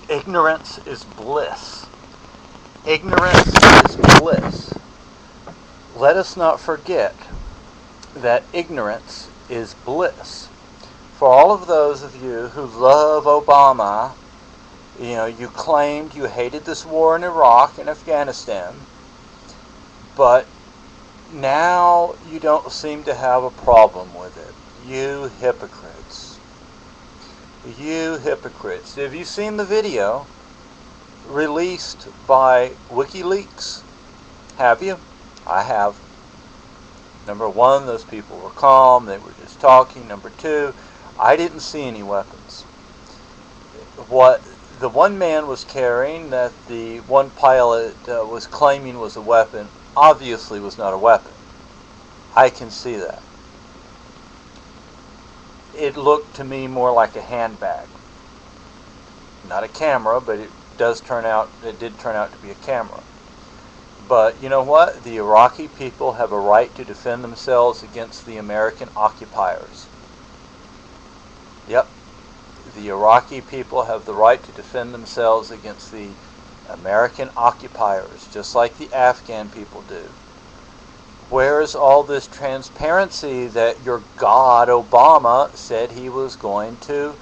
Ignorance is bliss. Ignorance is bliss. Let us not forget that ignorance is bliss. For all of those of you who love Obama, you claimed you hated this war in Iraq and Afghanistan, but now you don't seem to have a problem with it. You hypocrites. You hypocrites. Have you seen the video released by WikiLeaks? Have you? I have. Number one, those people were calm. They were just talking. Number two, I didn't see any weapons. What the one man was carrying that the one pilot was claiming was a weapon obviously was not a weapon. I can see that. It looked to me more like a handbag. Not a camera, but it did turn out to be a camera. But you know what? The Iraqi people have a right to defend themselves against the American occupiers. Yep. The Iraqi people have the right to defend themselves against the American occupiers, just like the Afghan people do. Where is all this transparency that your God, Obama, said he was going to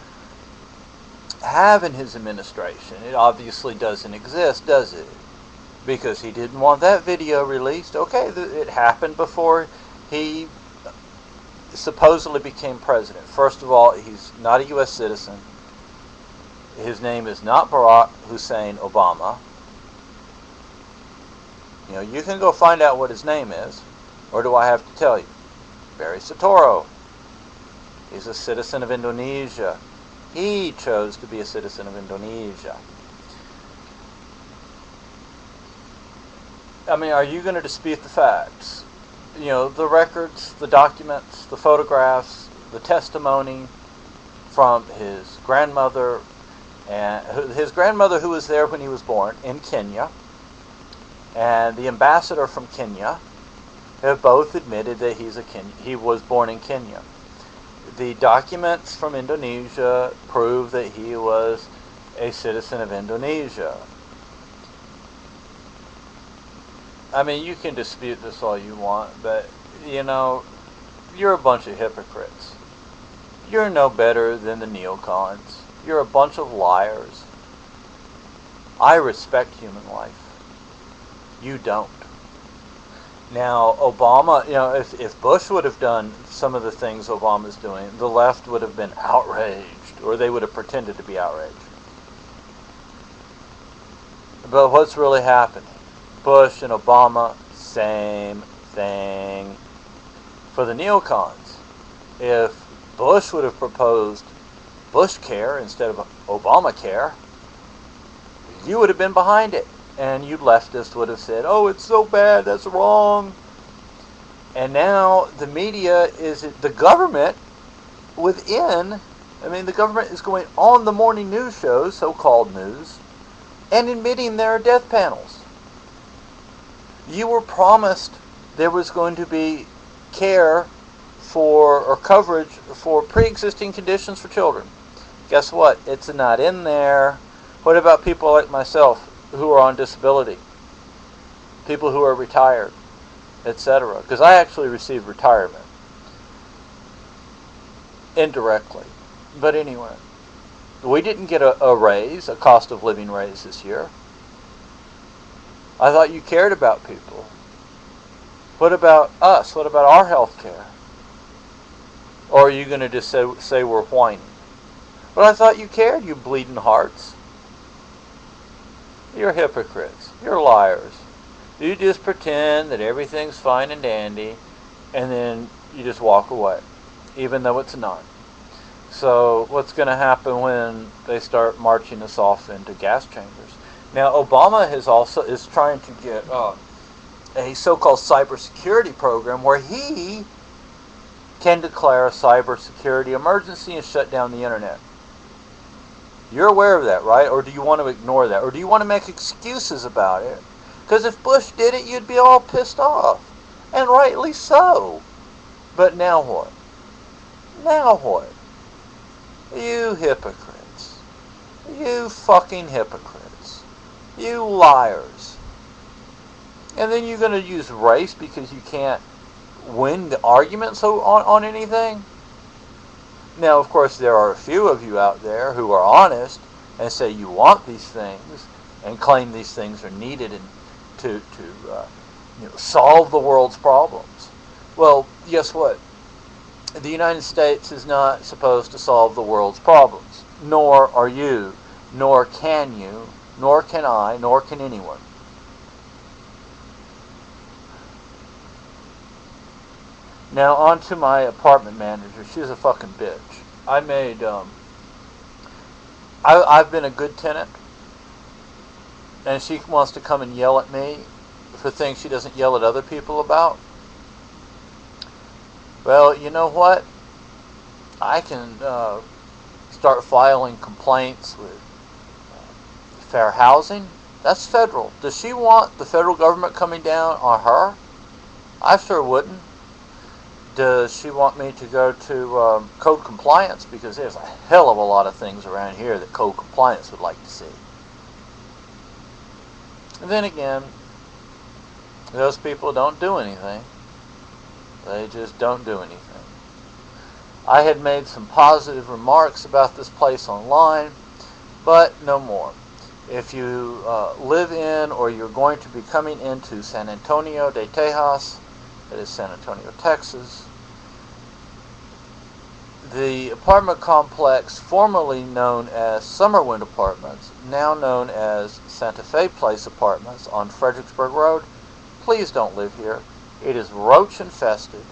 have in his administration? It obviously doesn't exist, does it? Because he didn't want that video released. Okay, it happened before he supposedly became president. First of all, he's not a U.S. citizen. His name is not Barack Hussein Obama. You can go find out what his name is. Or do I have to tell you? Barry Soetoro. He's a citizen of Indonesia. He chose to be a citizen of Indonesia. I mean, are you going to dispute the facts? The records, the documents, the photographs, the testimony from his grandmother, and his grandmother who was there when he was born in Kenya, and the ambassador from Kenya have both admitted that he was born in Kenya. The documents from Indonesia prove that he was a citizen of Indonesia. I mean, you can dispute this all you want, but, you're a bunch of hypocrites. You're no better than the neocons. You're a bunch of liars. I respect human life. You don't. Now, Obama, if Bush would have done some of the things Obama's doing, the left would have been outraged, or they would have pretended to be outraged. But what's really happening? Bush and Obama, same thing. For the neocons, if Bush would have proposed Bush care instead of Obamacare, you would have been behind it. And you leftists would have said, oh, it's so bad, that's wrong. And now the media the government within, the government is going on the morning news shows, so-called news, and admitting there are death panels. You were promised there was going to be care or coverage for pre-existing conditions for children. Guess what? It's not in there. What about people like myself who are on disability? People who are retired, etc. Because I actually received retirement. Indirectly. But anyway, we didn't get a raise, a cost of living raise this year. I thought you cared about people. What about us? What about our health care? Or are you going to just say we're whining? But I thought you cared, you bleeding hearts. You're hypocrites. You're liars. You just pretend that everything's fine and dandy, and then you just walk away, even though it's not. So what's going to happen when they start marching us off into gas chambers? Now, Obama is trying to get a so-called cybersecurity program where he can declare a cybersecurity emergency and shut down the internet. You're aware of that, right? Or do you want to ignore that? Or do you want to make excuses about it? Because if Bush did it, you'd be all pissed off. And rightly so. But now what? Now what? You hypocrites. You fucking hypocrites. You liars. And then you're going to use race because you can't win the arguments on anything? Now, of course, there are a few of you out there who are honest and say you want these things and claim these things are needed to solve the world's problems. Well, guess what? The United States is not supposed to solve the world's problems. Nor are you. Nor can you. Nor can I. Nor can anyone. Now, on to my apartment manager. She's a fucking bitch. I've been a good tenant, and she wants to come and yell at me for things she doesn't yell at other people about. Well, you know what? I can start filing complaints with fair housing. That's federal. Does she want the federal government coming down on her? I sure wouldn't. Does she want me to go to code compliance? Because there's a hell of a lot of things around here that code compliance would like to see. And then again, those people don't do anything. They just don't do anything. I had made some positive remarks about this place online, but no more. If you live in or you're going to be coming into San Antonio de Tejas, that is San Antonio, Texas, the apartment complex formerly known as Summerwind Apartments, now known as Santa Fe Place Apartments on Fredericksburg Road, please don't live here. It is roach infested.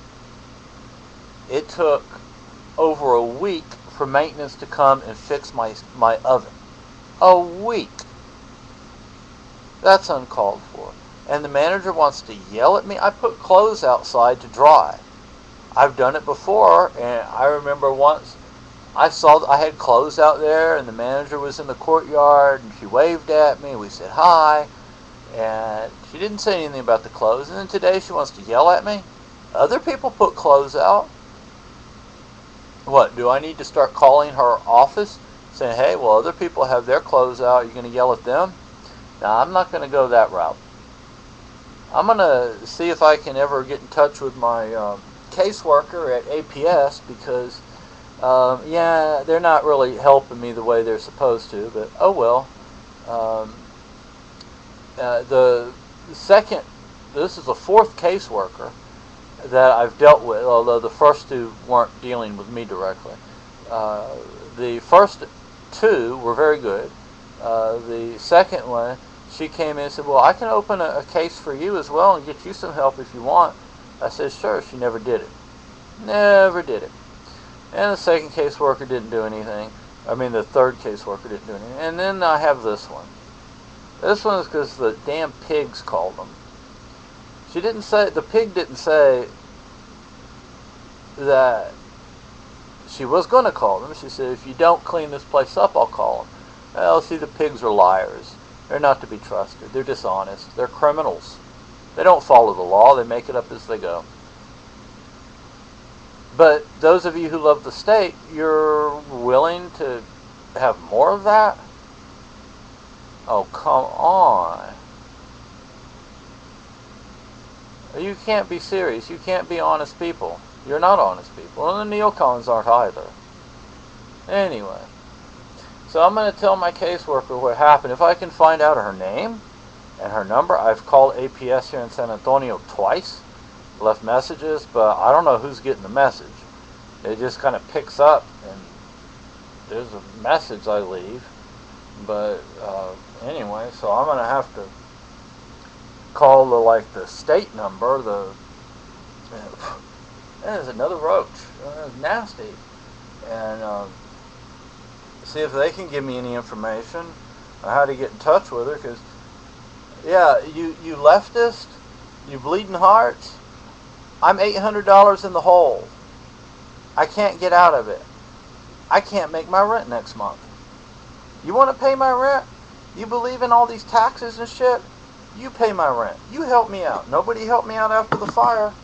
It took over a week for maintenance to come and fix my oven. A week. That's uncalled for. And the manager wants to yell at me. I put clothes outside to dry. I've done it before, and I remember once I had clothes out there, and the manager was in the courtyard, and she waved at me. We said hi, and she didn't say anything about the clothes. And then today she wants to yell at me. Other people put clothes out. What, do I need to start calling her office, saying, hey, well, other people have their clothes out. You're going to yell at them? Now, I'm not going to go that route. I'm going to see if I can ever get in touch with my caseworker at APS because, they're not really helping me the way they're supposed to, but oh well. This is the fourth caseworker that I've dealt with, although the first two weren't dealing with me directly. The first two were very good. The second one, she came in and said, well, I can open a case for you as well and get you some help if you want. I said, sure. She never did it. Never did it. And the second caseworker didn't do anything. I mean, the third caseworker didn't do anything. And then I have this one. This one is because the damn pigs called them. The pig didn't say that she was going to call them. She said, if you don't clean this place up, I'll call them. Well, see, the pigs are liars. They're not to be trusted. They're dishonest. They're criminals. They don't follow the law. They make it up as they go. But those of you who love the state, you're willing to have more of that? Oh, come on. You can't be serious. You can't be honest people. You're not honest people. And the neocons aren't either. Anyway. So I'm going to tell my caseworker what happened. If I can find out her name and her number. I've called APS here in San Antonio twice. Left messages, but I don't know who's getting the message. It just kind of picks up, and there's a message I leave. But anyway, so I'm going to have to call the state number. There's another roach. It's nasty. And see if they can give me any information on how to get in touch with her. Because, yeah, you leftist, you bleeding hearts, I'm $800 in the hole. I can't get out of it. I can't make my rent next month. You want to pay my rent? You believe in all these taxes and shit? You pay my rent. You help me out. Nobody helped me out after the fire.